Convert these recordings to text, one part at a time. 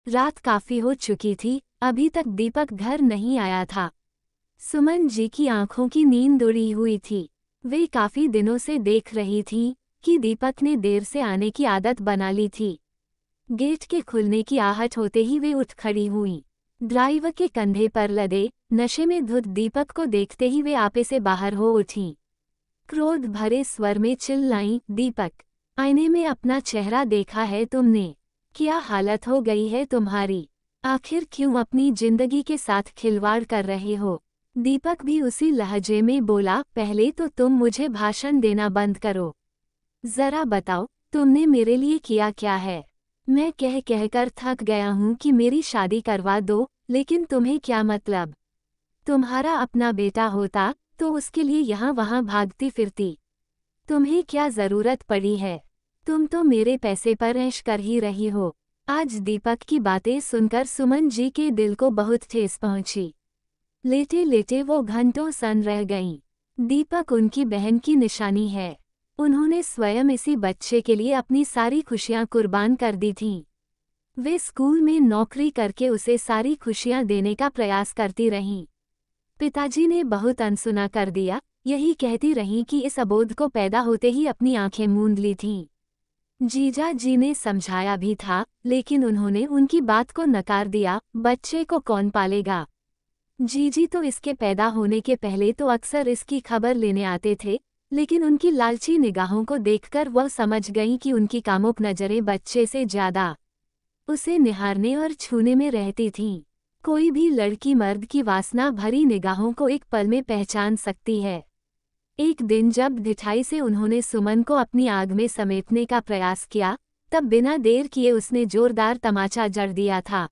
रात काफी हो चुकी थी, अभी तक दीपक घर नहीं आया था। सुमन जी की आंखों की नींद उड़ी हुई थी। वे काफी दिनों से देख रही थीं कि दीपक ने देर से आने की आदत बना ली थी। गेट के खुलने की आहट होते ही वे उठ खड़ी हुईं। ड्राइवर के कंधे पर लदे नशे में धुत दीपक को देखते ही वे आपे से बाहर हो उठीं। क्रोध भरे स्वर में चिल्लाईं, दीपक, आईने में अपना चेहरा देखा है तुमने? क्या हालत हो गई है तुम्हारी? आखिर क्यों अपनी जिंदगी के साथ खिलवाड़ कर रहे हो? दीपक भी उसी लहजे में बोला, पहले तो तुम मुझे भाषण देना बंद करो। जरा बताओ, तुमने मेरे लिए किया क्या है? मैं कह कहकर थक गया हूँ कि मेरी शादी करवा दो, लेकिन तुम्हें क्या मतलब? तुम्हारा अपना बेटा होता तो उसके लिए यहाँ वहाँ भागती फिरती। तुम्हें क्या जरूरत पड़ी है? तुम तो मेरे पैसे पर ऐश कर ही रही हो। आज दीपक की बातें सुनकर सुमन जी के दिल को बहुत ठेस पहुंची। लेटे लेटे वो घंटों सन रह गईं। दीपक उनकी बहन की निशानी है। उन्होंने स्वयं इसी बच्चे के लिए अपनी सारी खुशियां कुर्बान कर दी थीं। वे स्कूल में नौकरी करके उसे सारी खुशियां देने का प्रयास करती रहीं। पिताजी ने बहुत अनसुना कर दिया, यही कहती रहीं कि इस अबोध को पैदा होते ही अपनी आंखें मूंद ली थीं। जीजा जी ने समझाया भी था, लेकिन उन्होंने उनकी बात को नकार दिया। बच्चे को कौन पालेगा? जीजी तो इसके पैदा होने के पहले तो अक्सर इसकी खबर लेने आते थे, लेकिन उनकी लालची निगाहों को देखकर वह समझ गईं कि उनकी कामुक नजरें बच्चे से ज्यादा उसे निहारने और छूने में रहती थीं। कोई भी लड़की मर्द की वासना भरी निगाहों को एक पल में पहचान सकती है। एक दिन जब ढिठाई से उन्होंने सुमन को अपनी आग में समेटने का प्रयास किया, तब बिना देर किए उसने जोरदार तमाचा जड़ दिया था।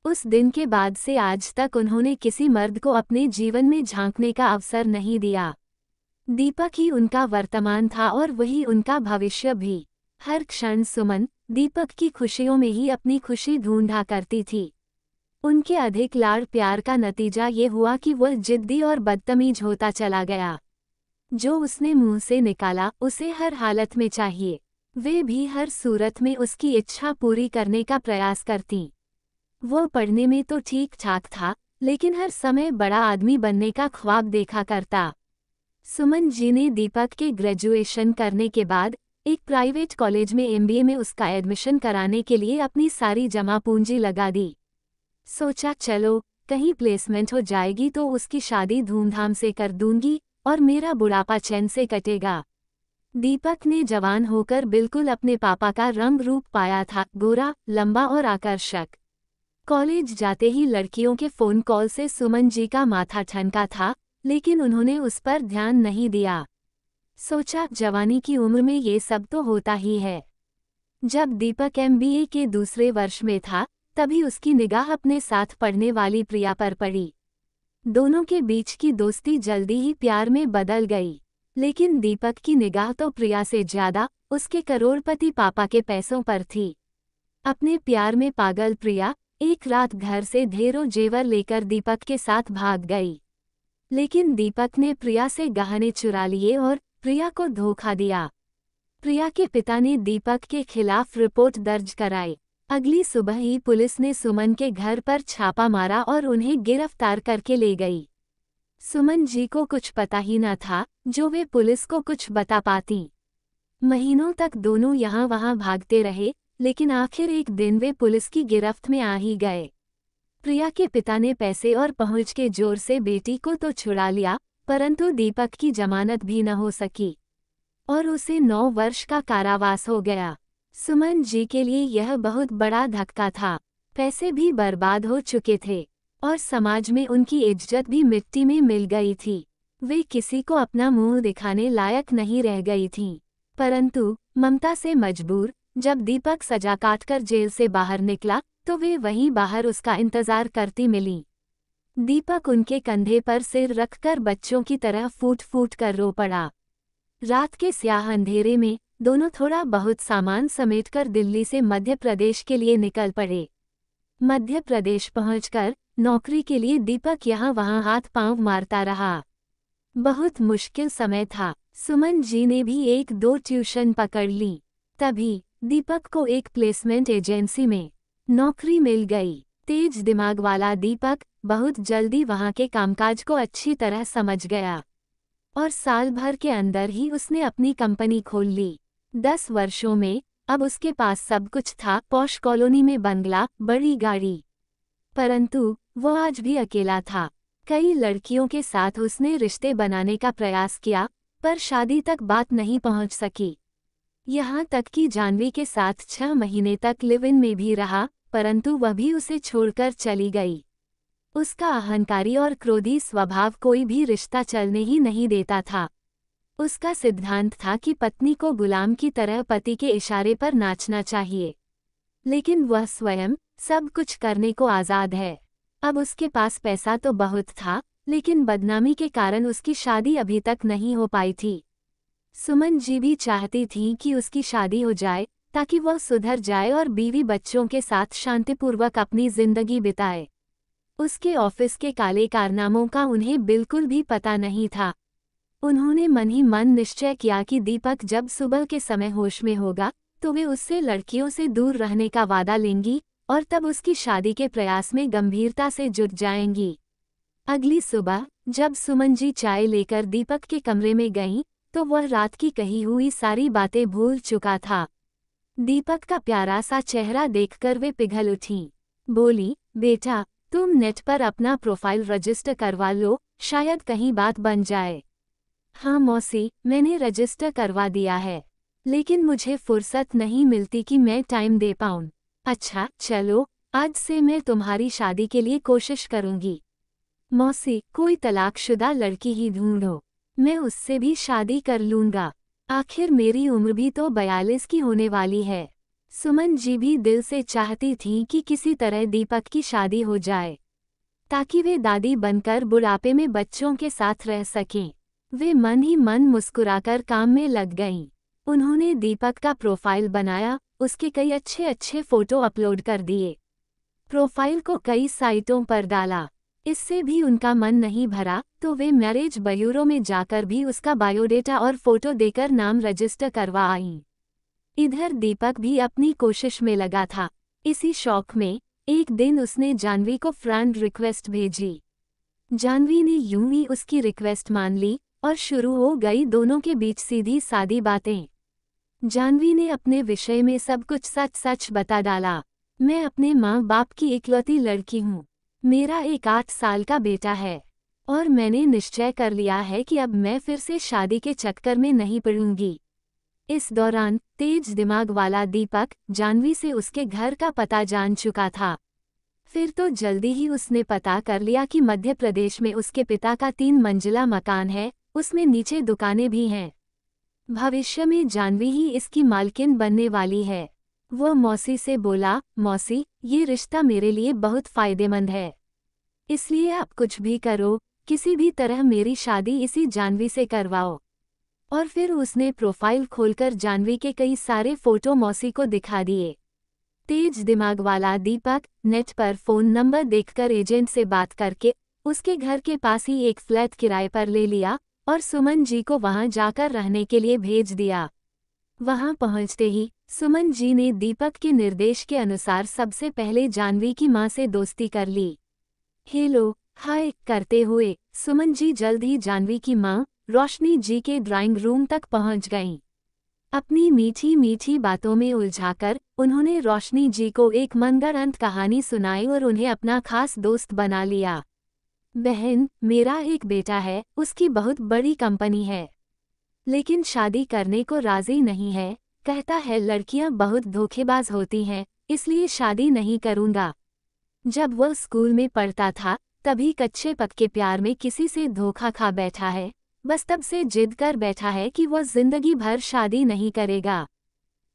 उस दिन के बाद से आज तक उन्होंने किसी मर्द को अपने जीवन में झांकने का अवसर नहीं दिया। दीपक ही उनका वर्तमान था और वही उनका भविष्य भी। हर क्षण सुमन दीपक की खुशियों में ही अपनी खुशी ढूंढा करती थी। उनके अधिक लाड़ प्यार का नतीजा ये हुआ कि वह जिद्दी और बदतमीज होता चला गया। जो उसने मुंह से निकाला उसे हर हालत में चाहिए। वे भी हर सूरत में उसकी इच्छा पूरी करने का प्रयास करतीं। वो पढ़ने में तो ठीक ठाक था, लेकिन हर समय बड़ा आदमी बनने का ख्वाब देखा करता। सुमन जी ने दीपक के ग्रेजुएशन करने के बाद एक प्राइवेट कॉलेज में एमबीए में उसका एडमिशन कराने के लिए अपनी सारी जमा पूंजी लगा दी। सोचा चलो कहीं प्लेसमेंट हो जाएगी तो उसकी शादी धूमधाम से कर दूंगी और मेरा बुढ़ापा चैन से कटेगा। दीपक ने जवान होकर बिल्कुल अपने पापा का रंग रूप पाया था, गोरा, लंबा और आकर्षक। कॉलेज जाते ही लड़कियों के फोन कॉल से सुमन जी का माथा ठनका था, लेकिन उन्होंने उस पर ध्यान नहीं दिया। सोचा जवानी की उम्र में ये सब तो होता ही है। जब दीपक एमबीए के दूसरे वर्ष में था, तभी उसकी निगाह अपने साथ पढ़ने वाली प्रिया पर पड़ी। दोनों के बीच की दोस्ती जल्दी ही प्यार में बदल गई, लेकिन दीपक की निगाह तो प्रिया से ज्यादा उसके करोड़पति पापा के पैसों पर थी। अपने प्यार में पागल प्रिया एक रात घर से ढेरों जेवर लेकर दीपक के साथ भाग गई। लेकिन दीपक ने प्रिया से गहने चुरा लिए और प्रिया को धोखा दिया। प्रिया के पिता ने दीपक के खिलाफ रिपोर्ट दर्ज कराई। अगली सुबह ही पुलिस ने सुमन के घर पर छापा मारा और उन्हें गिरफ्तार करके ले गई। सुमन जी को कुछ पता ही न था जो वे पुलिस को कुछ बता पाती। महीनों तक दोनों यहाँ वहाँ भागते रहे, लेकिन आखिर एक दिन वे पुलिस की गिरफ्त में आ ही गए। प्रिया के पिता ने पैसे और पहुंच के जोर से बेटी को तो छुड़ा लिया, परंतु दीपक की जमानत भी न हो सकी और उसे 9 वर्ष का कारावास हो गया। सुमन जी के लिए यह बहुत बड़ा धक्का था। पैसे भी बर्बाद हो चुके थे और समाज में उनकी इज्जत भी मिट्टी में मिल गई थी। वे किसी को अपना मुंह दिखाने लायक नहीं रह गई थीं। परंतु ममता से मजबूर जब दीपक सजा काटकर जेल से बाहर निकला तो वे वहीं बाहर उसका इंतजार करती मिलीं। दीपक उनके कंधे पर सिर रखकर बच्चों की तरह फूट फूट कर रो पड़ा। रात के स्याह अंधेरे में दोनों थोड़ा बहुत सामान समेटकर दिल्ली से मध्य प्रदेश के लिए निकल पड़े। मध्य प्रदेश पहुंचकर नौकरी के लिए दीपक यहाँ वहाँ हाथ पांव मारता रहा। बहुत मुश्किल समय था। सुमन जी ने भी 1-2 ट्यूशन पकड़ ली। तभी दीपक को एक प्लेसमेंट एजेंसी में नौकरी मिल गई। तेज दिमाग वाला दीपक बहुत जल्दी वहां के कामकाज को अच्छी तरह समझ गया और साल भर के अंदर ही उसने अपनी कंपनी खोल ली। 10 वर्षों में अब उसके पास सब कुछ था, पॉश कॉलोनी में बंगला, बड़ी गाड़ी। परंतु वो आज भी अकेला था। कई लड़कियों के साथ उसने रिश्ते बनाने का प्रयास किया, पर शादी तक बात नहीं पहुंच सकी। यहाँ तक कि जाह्नवी के साथ 6 महीने तक लिव इन में भी रहा, परंतु वह भी उसे छोड़कर चली गई। उसका अहंकारी और क्रोधी स्वभाव कोई भी रिश्ता चलने ही नहीं देता था। उसका सिद्धांत था कि पत्नी को गुलाम की तरह पति के इशारे पर नाचना चाहिए, लेकिन वह स्वयं सब कुछ करने को आज़ाद है। अब उसके पास पैसा तो बहुत था, लेकिन बदनामी के कारण उसकी शादी अभी तक नहीं हो पाई थी। सुमन जी भी चाहती थी कि उसकी शादी हो जाए, ताकि वह सुधर जाए और बीवी बच्चों के साथ शांतिपूर्वक अपनी जिंदगी बिताए। उसके ऑफिस के काले कारनामों का उन्हें बिल्कुल भी पता नहीं था। उन्होंने मन ही मन निश्चय किया कि दीपक जब सुबह के समय होश में होगा तो वे उससे लड़कियों से दूर रहने का वादा लेंगी और तब उसकी शादी के प्रयास में गंभीरता से जुट जाएंगी। अगली सुबह जब सुमन जी चाय लेकर दीपक के कमरे में गईं, तो वह रात की कही हुई सारी बातें भूल चुका था। दीपक का प्यारा सा चेहरा देखकर वे पिघल उठीं। बोली, बेटा, तुम नेट पर अपना प्रोफाइल रजिस्टर करवा लो, शायद कहीं बात बन जाए। हाँ मौसी, मैंने रजिस्टर करवा दिया है, लेकिन मुझे फुर्सत नहीं मिलती कि मैं टाइम दे पाऊँ। अच्छा चलो, आज से मैं तुम्हारी शादी के लिए कोशिश करूँगी। मौसी, कोई तलाकशुदा लड़की ही ढूंढो, मैं उससे भी शादी कर लूँगा। आखिर मेरी उम्र भी तो 42 की होने वाली है। सुमन जी भी दिल से चाहती थीं कि किसी तरह दीपक की शादी हो जाए, ताकि वे दादी बनकर बुढ़ापे में बच्चों के साथ रह सकें। वे मन ही मन मुस्कुराकर काम में लग गईं। उन्होंने दीपक का प्रोफाइल बनाया, उसके कई अच्छे अच्छे फोटो अपलोड कर दिए। प्रोफाइल को कई साइटों पर डाला। इससे भी उनका मन नहीं भरा तो वे मैरिज ब्यूरो में जाकर भी उसका बायोडेटा और फोटो देकर नाम रजिस्टर करवा आईं। इधर दीपक भी अपनी कोशिश में लगा था। इसी शौक में एक दिन उसने जाह्नवी को फ्रेंड रिक्वेस्ट भेजी। जाह्नवी ने यूं ही उसकी रिक्वेस्ट मान ली और शुरू हो गई दोनों के बीच सीधी सादी बातें। जाह्नवी ने अपने विषय में सब कुछ सच सच बता डाला। मैं अपने माँ बाप की इकलौती लड़की हूँ। मेरा एक 8 साल का बेटा है और मैंने निश्चय कर लिया है कि अब मैं फिर से शादी के चक्कर में नहीं पड़ूंगी। इस दौरान तेज दिमाग वाला दीपक जाह्नवी से उसके घर का पता जान चुका था। फिर तो जल्दी ही उसने पता कर लिया कि मध्य प्रदेश में उसके पिता का 3 मंजिला मकान है, उसमें नीचे दुकानें भी हैं। भविष्य में जाह्नवी ही इसकी मालकिन बनने वाली है। वो मौसी से बोला, मौसी, ये रिश्ता मेरे लिए बहुत फायदेमंद है, इसलिए आप कुछ भी करो, किसी भी तरह मेरी शादी इसी जाह्नवी से करवाओ। और फिर उसने प्रोफाइल खोलकर जाह्नवी के कई सारे फोटो मौसी को दिखा दिए। तेज दिमाग वाला दीपक नेट पर फ़ोन नंबर देखकर एजेंट से बात करके उसके घर के पास ही एक फ्लैट किराए पर ले लिया और सुमन जी को वहां जाकर रहने के लिए भेज दिया। वहां पहुंचते ही सुमन जी ने दीपक के निर्देश के अनुसार सबसे पहले जाह्नवी की मां से दोस्ती कर ली। हेलो हाय करते हुए सुमन जी जल्द ही जाह्नवी की मां रोशनी जी के ड्राइंग रूम तक पहुंच गईं। अपनी मीठी मीठी बातों में उलझाकर उन्होंने रोशनी जी को एक मनगढ़ंत कहानी सुनाई और उन्हें अपना खास दोस्त बना लिया। बहन, मेरा एक बेटा है, उसकी बहुत बड़ी कंपनी है, लेकिन शादी करने को राजी नहीं है। कहता है लड़कियां बहुत धोखेबाज होती हैं, इसलिए शादी नहीं करूंगा। जब वह स्कूल में पढ़ता था तभी कच्चे पक्के प्यार में किसी से धोखा खा बैठा है, बस तब से जिद कर बैठा है कि वह जिंदगी भर शादी नहीं करेगा।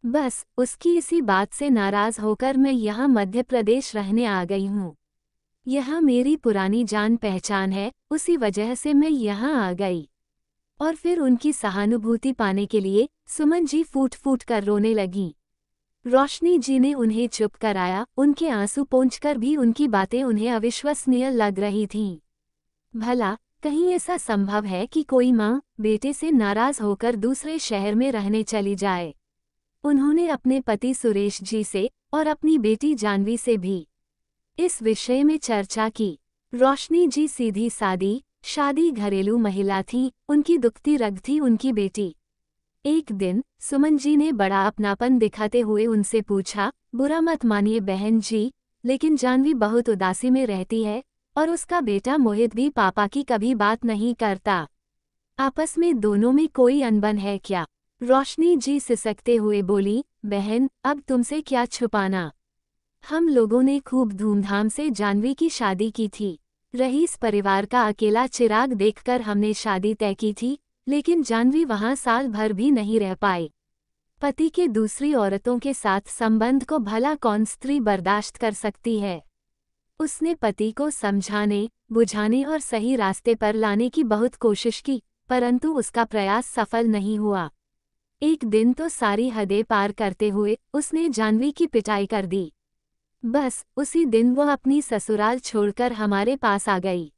बस उसकी इसी बात से नाराज होकर मैं यहाँ मध्य प्रदेश रहने आ गई हूँ। यहाँ मेरी पुरानी जान पहचान है, उसी वजह से मैं यहाँ आ गई। और फिर उनकी सहानुभूति पाने के लिए सुमन जी फूट फूट कर रोने लगीं। रोशनी जी ने उन्हें चुप कराया, उनके आंसू पोंछकर भी उनकी बातें उन्हें अविश्वसनीय लग रही थीं। भला कहीं ऐसा संभव है कि कोई माँ बेटे से नाराज होकर दूसरे शहर में रहने चली जाए? उन्होंने अपने पति सुरेश जी से और अपनी बेटी जानवी से भी इस विषय में चर्चा की। रोशनी जी सीधी सादी, शादी घरेलू महिला थी, उनकी दुखती रग थी उनकी बेटी। एक दिन सुमन जी ने बड़ा अपनापन दिखाते हुए उनसे पूछा, बुरा मत मानिए बहन जी, लेकिन जानवी बहुत उदासी में रहती है और उसका बेटा मोहित भी पापा की कभी बात नहीं करता। आपस में दोनों में कोई अनबन है क्या? रोशनी जी सिसकते हुए बोली, बहन अब तुमसे क्या छुपाना। हम लोगों ने खूब धूमधाम से जानवी की शादी की थी। रईस परिवार का अकेला चिराग देखकर हमने शादी तय की थी, लेकिन जानवी वहां साल भर भी नहीं रह पाई। पति के दूसरी औरतों के साथ संबंध को भला कौन स्त्री बर्दाश्त कर सकती है। उसने पति को समझाने, बुझाने और सही रास्ते पर लाने की बहुत कोशिश की, परंतु उसका प्रयास सफल नहीं हुआ। एक दिन तो सारी हदें पार करते हुए उसने जानवी की पिटाई कर दी। बस उसी दिन वह अपनी ससुराल छोड़कर हमारे पास आ गई।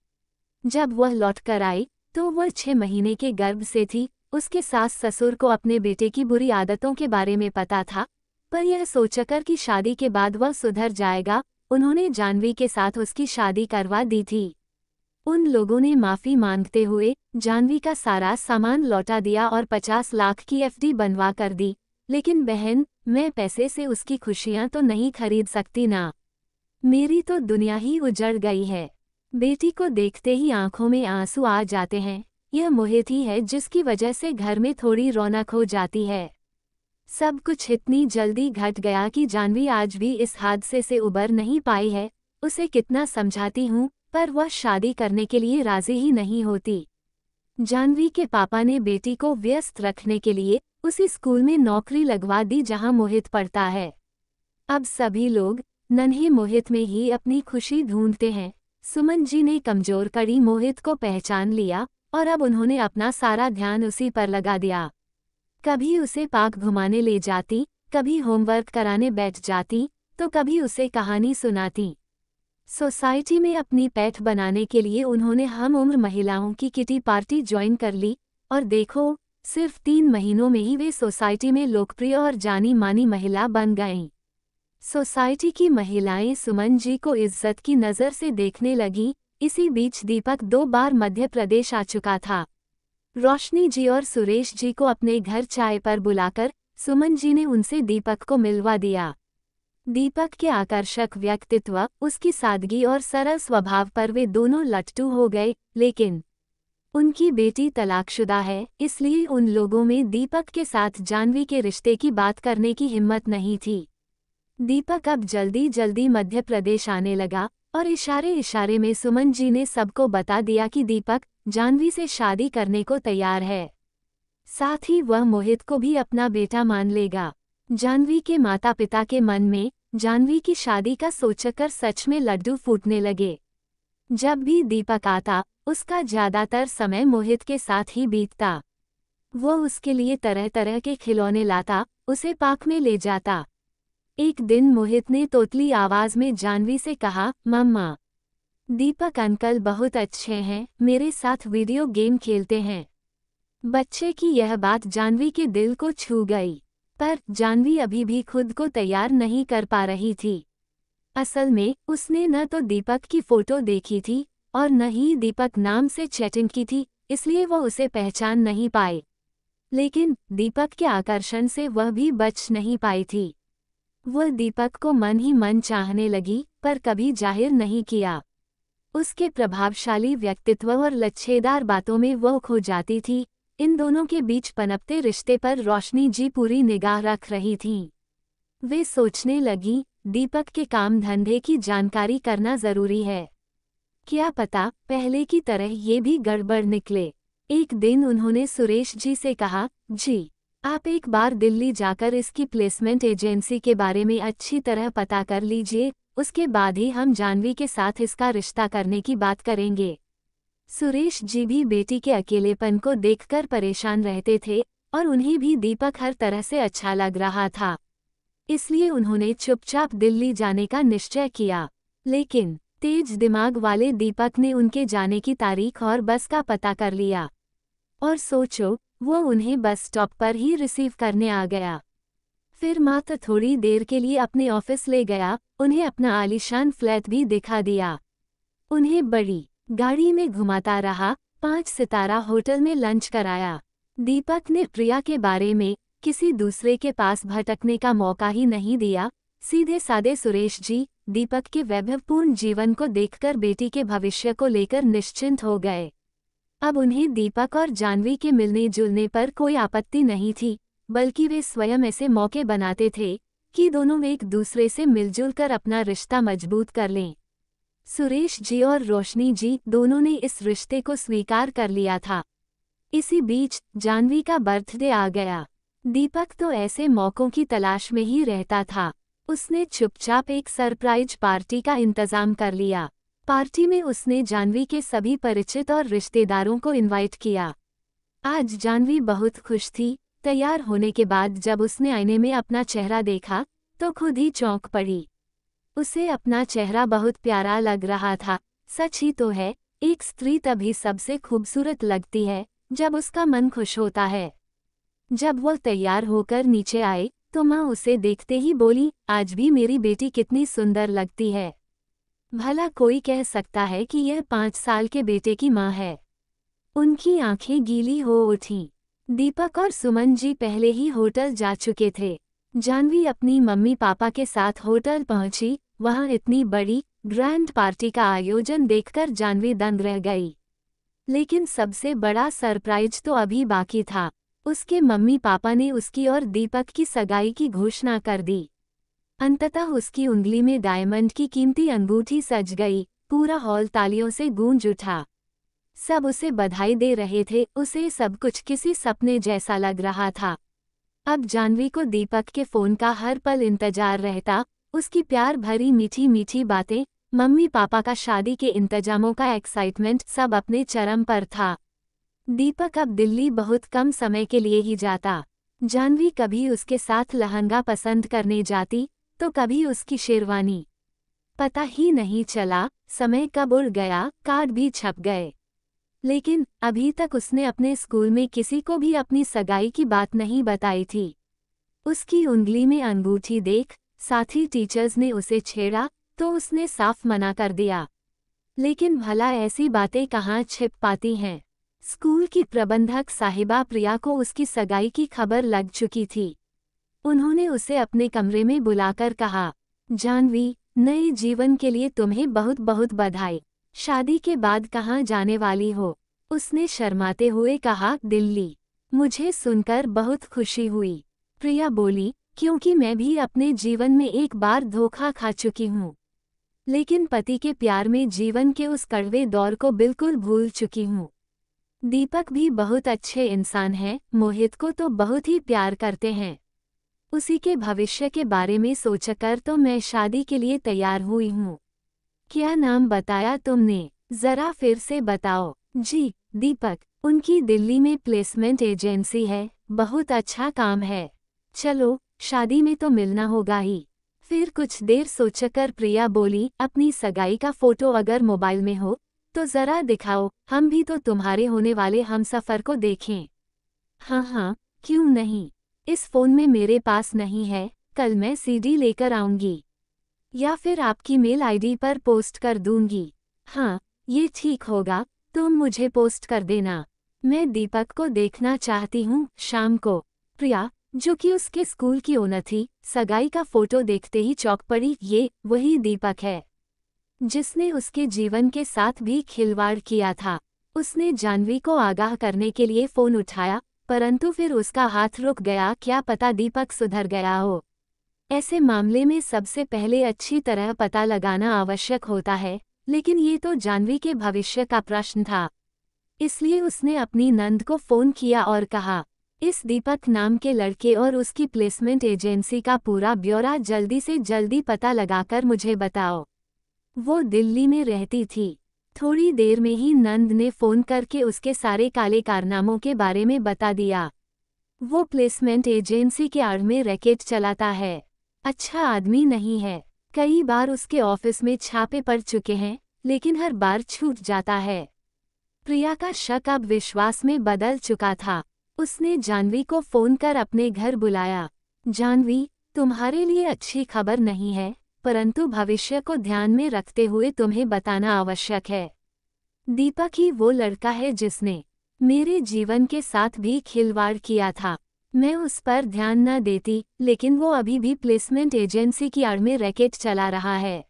जब वह लौटकर आई तो वह 6 महीने के गर्भ से थी। उसके सास ससुर को अपने बेटे की बुरी आदतों के बारे में पता था, पर यह सोचकर कि शादी के बाद वह सुधर जाएगा, उन्होंने जानवी के साथ उसकी शादी करवा दी थी। उन लोगों ने माफ़ी मांगते हुए जानवी का सारा सामान लौटा दिया और 50 लाख की एफडी बनवा कर दी। लेकिन बहन, मैं पैसे से उसकी खुशियां तो नहीं खरीद सकती ना। मेरी तो दुनिया ही उजड़ गई है। बेटी को देखते ही आंखों में आंसू आ जाते हैं। यह मोहित ही है जिसकी वजह से घर में थोड़ी रौनक हो जाती है। सब कुछ इतनी जल्दी घट गया कि जानवी आज भी इस हादसे से उबर नहीं पाई है। उसे कितना समझाती हूँ, पर वह शादी करने के लिए राजी ही नहीं होती। जानवी के पापा ने बेटी को व्यस्त रखने के लिए उसी स्कूल में नौकरी लगवा दी जहां मोहित पढ़ता है। अब सभी लोग नन्हे मोहित में ही अपनी खुशी ढूंढते हैं। सुमन जी ने कमजोर कड़ी मोहित को पहचान लिया और अब उन्होंने अपना सारा ध्यान उसी पर लगा दिया। कभी उसे पार्क घुमाने ले जाती, कभी होमवर्क कराने बैठ जाती, तो कभी उसे कहानी सुनाती। सोसाइटी में अपनी पैठ बनाने के लिए उन्होंने हम उम्र महिलाओं की किटी पार्टी ज्वाइन कर ली और देखो, सिर्फ 3 महीनों में ही वे सोसाइटी में लोकप्रिय और जानी मानी महिला बन गईं। सोसाइटी की महिलाएं सुमन जी को इज्जत की नज़र से देखने लगी। इसी बीच दीपक 2 बार मध्य प्रदेश आ चुका था। रोशनी जी और सुरेश जी को अपने घर चाय पर बुलाकर सुमन जी ने उनसे दीपक को मिलवा दिया। दीपक के आकर्षक व्यक्तित्व, उसकी सादगी और सरल स्वभाव पर वे दोनों लट्टू हो गए, लेकिन उनकी बेटी तलाकशुदा है, इसलिए उन लोगों में दीपक के साथ जानवी के रिश्ते की बात करने की हिम्मत नहीं थी। दीपक अब जल्दी जल्दी मध्य प्रदेश आने लगा और इशारे इशारे में सुमन जी ने सबको बता दिया कि दीपक जानवी से शादी करने को तैयार है। साथ ही वह मोहित को भी अपना बेटा मान लेगा। जानवी के माता पिता के मन में जानवी की शादी का सोचकर सच में लड्डू फूटने लगे। जब भी दीपक आता, उसका ज्यादातर समय मोहित के साथ ही बीतता। वो उसके लिए तरह तरह के खिलौने लाता, उसे पार्क में ले जाता। एक दिन मोहित ने तोतली आवाज में जानवी से कहा, मम्मा, दीपक अंकल बहुत अच्छे हैं, मेरे साथ वीडियो गेम खेलते हैं। बच्चे की यह बात जानवी के दिल को छू गई, पर जानवी अभी भी खुद को तैयार नहीं कर पा रही थी। असल में उसने न तो दीपक की फोटो देखी थी और न ही दीपक नाम से चैटिंग की थी, इसलिए वह उसे पहचान नहीं पाए। लेकिन दीपक के आकर्षण से वह भी बच नहीं पाई थी। वह दीपक को मन ही मन चाहने लगी, पर कभी जाहिर नहीं किया। उसके प्रभावशाली व्यक्तित्व और लच्छेदार बातों में वह खो जाती थी। इन दोनों के बीच पनपते रिश्ते पर रोशनी जी पूरी निगाह रख रही थीं। वे सोचने लगी, दीपक के काम धंधे की जानकारी करना जरूरी है। क्या पता पहले की तरह ये भी गड़बड़ निकले। एक दिन उन्होंने सुरेश जी से कहा, जी, आप एक बार दिल्ली जाकर इसकी प्लेसमेंट एजेंसी के बारे में अच्छी तरह पता कर लीजिए, उसके बाद ही हम जानवी के साथ इसका रिश्ता करने की बात करेंगे। सुरेश जी भी बेटी के अकेलेपन को देखकर परेशान रहते थे और उन्हें भी दीपक हर तरह से अच्छा लग रहा था, इसलिए उन्होंने चुपचाप दिल्ली जाने का निश्चय किया। लेकिन तेज दिमाग वाले दीपक ने उनके जाने की तारीख और बस का पता कर लिया और सोचो, वो उन्हें बस स्टॉप पर ही रिसीव करने आ गया। फिर मात्र थोड़ी देर के लिए अपने ऑफिस ले गया, उन्हें अपना आलीशान फ्लैट भी दिखा दिया। उन्हें बड़ी गाड़ी में घुमाता रहा, 5 सितारा होटल में लंच कराया। दीपक ने प्रिया के बारे में किसी दूसरे के पास भटकने का मौका ही नहीं दिया। सीधे सादे सुरेश जी दीपक के वैभवपूर्ण जीवन को देखकर बेटी के भविष्य को लेकर निश्चिंत हो गए। अब उन्हें दीपक और जाह्नवी के मिलने जुलने पर कोई आपत्ति नहीं थी, बल्कि वे स्वयं ऐसे मौके बनाते थे कि दोनों एक दूसरे से मिलजुल कर अपना रिश्ता मजबूत कर लें। सुरेश जी और रोशनी जी दोनों ने इस रिश्ते को स्वीकार कर लिया था। इसी बीच जाह्नवी का बर्थडे आ गया। दीपक तो ऐसे मौकों की तलाश में ही रहता था। उसने चुपचाप एक सरप्राइज पार्टी का इंतजाम कर लिया। पार्टी में उसने जाह्नवी के सभी परिचित और रिश्तेदारों को इनवाइट किया। आज जाह्नवी बहुत खुश थी। तैयार होने के बाद जब उसने आईने में अपना चेहरा देखा तो खुद ही चौंक पड़ी। उसे अपना चेहरा बहुत प्यारा लग रहा था। सच ही तो है, एक स्त्री तभी सबसे खूबसूरत लगती है जब उसका मन खुश होता है। जब वो तैयार होकर नीचे आए तो माँ उसे देखते ही बोली, आज भी मेरी बेटी कितनी सुंदर लगती है। भला कोई कह सकता है कि यह 5 साल के बेटे की माँ है। उनकी आंखें गीली हो उठीं। दीपक और सुमन जी पहले ही होटल जा चुके थे। जाह्नवी अपनी मम्मी पापा के साथ होटल पहुंची। वहां इतनी बड़ी ग्रैंड पार्टी का आयोजन देखकर जाह्नवी दंग रह गई। लेकिन सबसे बड़ा सरप्राइज तो अभी बाकी था। उसके मम्मी पापा ने उसकी और दीपक की सगाई की घोषणा कर दी। अंततः उसकी उंगली में डायमंड की कीमती अंगूठी सज गई। पूरा हॉल तालियों से गूंज उठा। सब उसे बधाई दे रहे थे। उसे सब कुछ किसी सपने जैसा लग रहा था। अब जाह्नवी को दीपक के फोन का हर पल इंतजार रहता। उसकी प्यार भरी मीठी मीठी बातें, मम्मी पापा का शादी के इंतजामों का एक्साइटमेंट सब अपने चरम पर था। दीपक अब दिल्ली बहुत कम समय के लिए ही जाता। जाह्नवी कभी उसके साथ लहंगा पसंद करने जाती तो कभी उसकी शेरवानी। पता ही नहीं चला समय कब उड़ गया, कार्ड भी छप गए। लेकिन अभी तक उसने अपने स्कूल में किसी को भी अपनी सगाई की बात नहीं बताई थी। उसकी उंगली में अंगूठी देख साथी टीचर्स ने उसे छेड़ा तो उसने साफ मना कर दिया। लेकिन भला ऐसी बातें कहाँ छिप पाती हैं। स्कूल की प्रबंधक साहिबा प्रिया को उसकी सगाई की खबर लग चुकी थी। उन्होंने उसे अपने कमरे में बुलाकर कहा, जाह्नवी, नए जीवन के लिए तुम्हें बहुत बहुत बधाई। शादी के बाद कहाँ जाने वाली हो? उसने शर्माते हुए कहा, दिल्ली। मुझे सुनकर बहुत खुशी हुई। प्रिया बोली, क्योंकि मैं भी अपने जीवन में एक बार धोखा खा चुकी हूँ। लेकिन पति के प्यार में जीवन के उस कड़वे दौर को बिल्कुल भूल चुकी हूँ। दीपक भी बहुत अच्छे इंसान हैं, मोहित को तो बहुत ही प्यार करते हैं। उसी के भविष्य के बारे में सोचकर तो मैं शादी के लिए तैयार हुई हूँ। क्या नाम बताया तुमने? जरा फिर से बताओ। जी, दीपक। उनकी दिल्ली में प्लेसमेंट एजेंसी है। बहुत अच्छा काम है। चलो, शादी में तो मिलना होगा ही। फिर कुछ देर सोचकर प्रिया बोली, अपनी सगाई का फोटो अगर मोबाइल में हो तो जरा दिखाओ, हम भी तो तुम्हारे होने वाले हमसफर को देखें। हाँ हाँ, क्यों नहीं। इस फोन में मेरे पास नहीं है, कल मैं सीडी लेकर आऊंगी। या फिर आपकी मेल आईडी पर पोस्ट कर दूंगी। हाँ, ये ठीक होगा, तुम मुझे पोस्ट कर देना। मैं दीपक को देखना चाहती हूँ शाम को। प्रिया, जो कि उसके स्कूल की ओनर थी, सगाई का फोटो देखते ही चौंक पड़ी। ये वही दीपक है जिसने उसके जीवन के साथ भी खिलवाड़ किया था। उसने जाह्नवी को आगाह करने के लिए फोन उठाया, परंतु फिर उसका हाथ रुक गया। क्या पता दीपक सुधर गया हो। ऐसे मामले में सबसे पहले अच्छी तरह पता लगाना आवश्यक होता है, लेकिन ये तो जाह्नवी के भविष्य का प्रश्न था। इसलिए उसने अपनी नंद को फोन किया और कहा, इस दीपक नाम के लड़के और उसकी प्लेसमेंट एजेंसी का पूरा ब्यौरा जल्दी से जल्दी पता लगाकर मुझे बताओ। वो दिल्ली में रहती थी। थोड़ी देर में ही नंद ने फोन करके उसके सारे काले कारनामों के बारे में बता दिया। वो प्लेसमेंट एजेंसी के आड़ में रैकेट चलाता है। अच्छा आदमी नहीं है। कई बार उसके ऑफिस में छापे पड़ चुके हैं, लेकिन हर बार छूट जाता है। प्रिया का शक अब विश्वास में बदल चुका था। उसने जाह्नवी को फोन कर अपने घर बुलाया। जानवी, तुम्हारे लिए अच्छी खबर नहीं है, परंतु भविष्य को ध्यान में रखते हुए तुम्हें बताना आवश्यक है। दीपक ही वो लड़का है जिसने मेरे जीवन के साथ भी खिलवाड़ किया था। मैं उस पर ध्यान न देती, लेकिन वो अभी भी प्लेसमेंट एजेंसी की आड़ में रैकेट चला रहा है।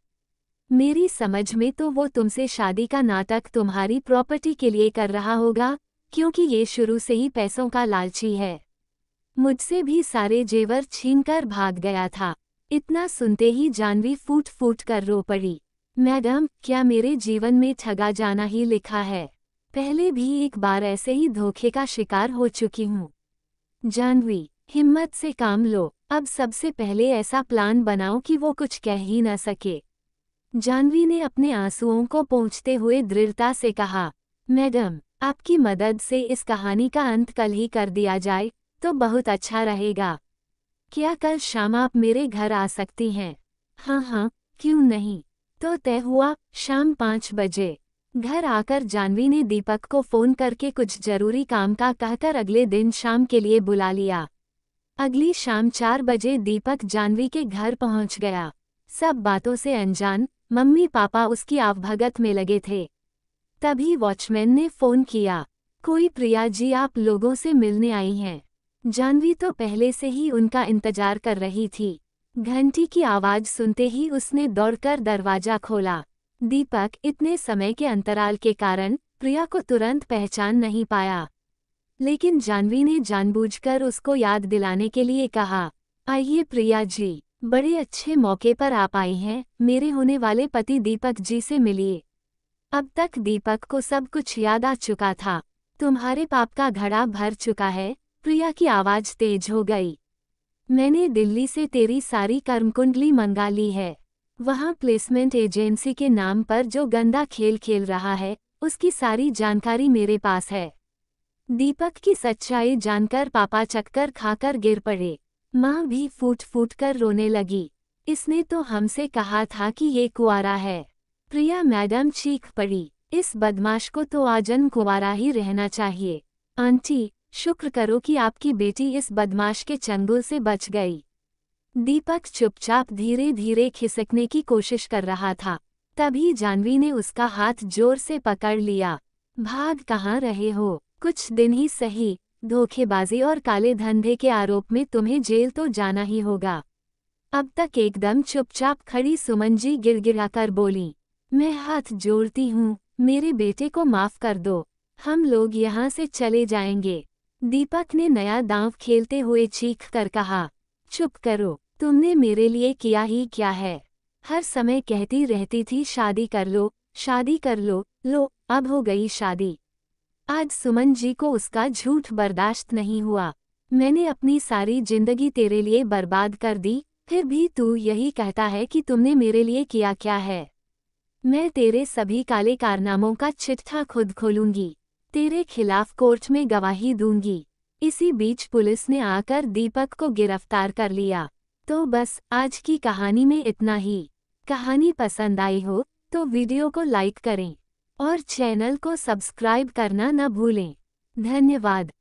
मेरी समझ में तो वो तुमसे शादी का नाटक तुम्हारी प्रॉपर्टी के लिए कर रहा होगा, क्योंकि ये शुरू से ही पैसों का लालची है। मुझसे भी सारे जेवर छीनकर भाग गया था। इतना सुनते ही जानवी फूट फूट कर रो पड़ी। मैडम, क्या मेरे जीवन में ठगा जाना ही लिखा है? पहले भी एक बार ऐसे ही धोखे का शिकार हो चुकी हूँ। जानवी, हिम्मत से काम लो। अब सबसे पहले ऐसा प्लान बनाओ कि वो कुछ कह ही न सके। जानवी ने अपने आंसुओं को पोंछते हुए दृढ़ता से कहा, मैडम, आपकी मदद से इस कहानी का अंत कल ही कर दिया जाए तो बहुत अच्छा रहेगा। क्या कल शाम आप मेरे घर आ सकती हैं? हाँ हाँ, क्यों नहीं। तो तय हुआ, शाम 5 बजे। घर आकर जानवी ने दीपक को फोन करके कुछ जरूरी काम का कहकर अगले दिन शाम के लिए बुला लिया। अगली शाम 4 बजे दीपक जानवी के घर पहुंच गया। सब बातों से अनजान, मम्मी पापा उसकी आवभगत में लगे थे। तभी वॉचमैन ने फोन किया। कोई प्रिया जी आप लोगों से मिलने आई हैं। जानवी तो पहले से ही उनका इंतजार कर रही थी। घंटी की आवाज सुनते ही उसने दौड़कर दरवाजा खोला। दीपक इतने समय के अंतराल के कारण प्रिया को तुरंत पहचान नहीं पाया, लेकिन जानवी ने जानबूझकर उसको याद दिलाने के लिए कहा, आइए प्रिया जी, बड़े अच्छे मौके पर आप आई हैं, मेरे होने वाले पति दीपक जी से मिलिए। अब तक दीपक को सब कुछ याद आ चुका था। तुम्हारे पाप का घड़ा भर चुका है। प्रिया की आवाज तेज हो गई। मैंने दिल्ली से तेरी सारी कर्मकुंडली मंगा ली है। वहाँ प्लेसमेंट एजेंसी के नाम पर जो गंदा खेल खेल रहा है, उसकी सारी जानकारी मेरे पास है। दीपक की सच्चाई जानकर पापा चक्कर खाकर गिर पड़े। माँ भी फूट फूट कर रोने लगी। इसने तो हमसे कहा था कि ये कुंवारा है। प्रिया मैडम चीख पड़ी, इस बदमाश को तो आजन्म कुंवारा ही रहना चाहिए। आंटी, शुक्र करो कि आपकी बेटी इस बदमाश के चंगुल से बच गई। दीपक चुपचाप धीरे धीरे खिसकने की कोशिश कर रहा था। तभी जानवी ने उसका हाथ जोर से पकड़ लिया। भाग कहाँ रहे हो? कुछ दिन ही सही, धोखेबाजी और काले धंधे के आरोप में तुम्हें जेल तो जाना ही होगा। अब तक एकदम चुपचाप खड़ी सुमन जी गिड़गिड़ाकर बोली, मैं हाथ जोड़ती हूँ, मेरे बेटे को माफ कर दो, हम लोग यहाँ से चले जाएंगे। दीपक ने नया दांव खेलते हुए चीख कर कहा, चुप करो, तुमने मेरे लिए किया ही क्या है? हर समय कहती रहती थी शादी कर लो, शादी कर लो, लो अब हो गई शादी। आज सुमन जी को उसका झूठ बर्दाश्त नहीं हुआ। मैंने अपनी सारी जिंदगी तेरे लिए बर्बाद कर दी, फिर भी तू यही कहता है कि तुमने मेरे लिए किया क्या है। मैं तेरे सभी काले कारनामों का चिट्ठा खुद खोलूंगी, तेरे खिलाफ कोर्ट में गवाही दूंगी। इसी बीच पुलिस ने आकर दीपक को गिरफ्तार कर लिया। तो बस आज की कहानी में इतना ही। कहानी पसंद आई हो तो वीडियो को लाइक करें और चैनल को सब्सक्राइब करना न भूलें। धन्यवाद।